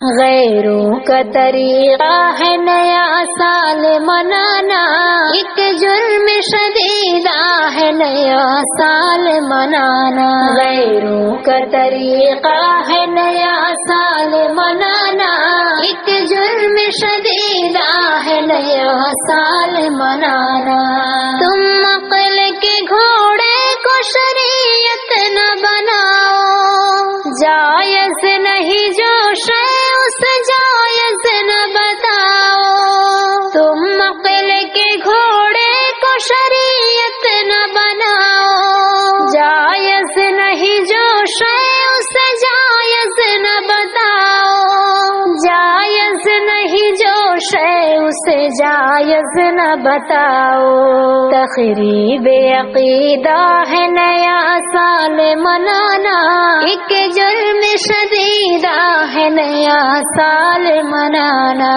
غیروں کا طریقہ ہے نیا سال منانا، ایک جرم شدیدہ ہے نیا سال منانا۔ غیروں کا طریقہ ہے نیا سال منانا، ایک جرم شدیدہ ہے نیا سال منانا۔ تم عقل کے گھوڑے کو شریعت نہ بناؤ، جائز نہیں جو شے اس جائز نہ بتاؤ۔ تم عقل کے گھوڑے کو شریعت نہ بناؤ، جائز نہیں جو شے اس جائز نہ بتاؤ، جائز نہیں جو شے اسے جائز نہ بتاؤ۔ تخریب عقیدہ ہے نیا سال منانا، ایک جرم شدیدہ ہے نیا سال منانا۔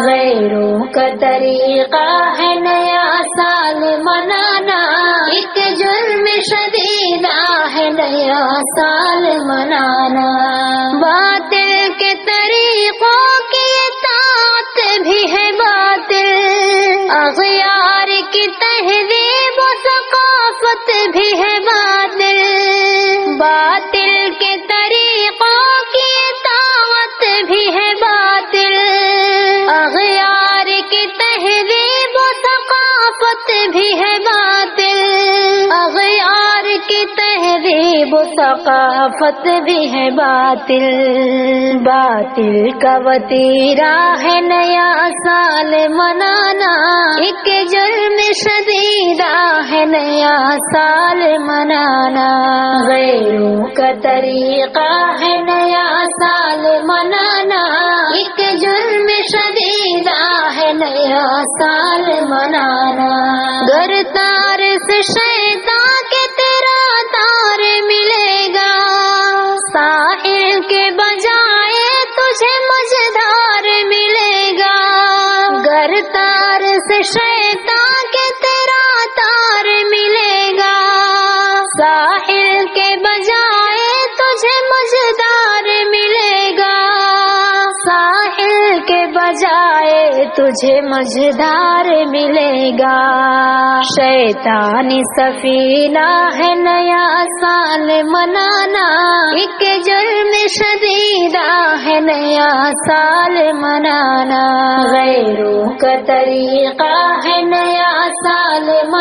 غیروں کا طریقہ ہے نیا سال منانا، ایک جرم شدیدہ ہے نیا سال منانا۔ باطل کے طریقوں کی اطاعت بھی ہے باطل، اغیار کی تہذیب و ثقافت بھی ہے باطل۔ باطل کے طریقوں کی اطاعت بھی ہے باطل، اغیار کی تہذیب و ثقافت بھی ہے باطل، اغیار کی تہذیب و ثقافت بھی ہے باطل۔ باطل کا وتیرہ ہے نیا سال منانا، ایک جرم شدیدہ ہے نیا سال منانا۔ غیروں کا طریقہ ہے نیا سال منانا، ایک جرم شدیدہ ہے نیا سال منانا۔ گر تار سے شیطان کے تیرا تار ملے گا، ساحل کے بجائے تجھے مجھدار ملے گا۔ گر تار سے شیطان کے تیرا تار ملے گا، ساحل کے بجائے تجھے مجھدار ملے گا، ساحل کے بجائے تجھے مجھدار ملے گا۔ شیطانی سفینہ ہے نیا سال منانا، ایک جرم شدیدہ ہے نیا سال منانا۔ غیروں کا طریقہ ہے نیا سال منانا۔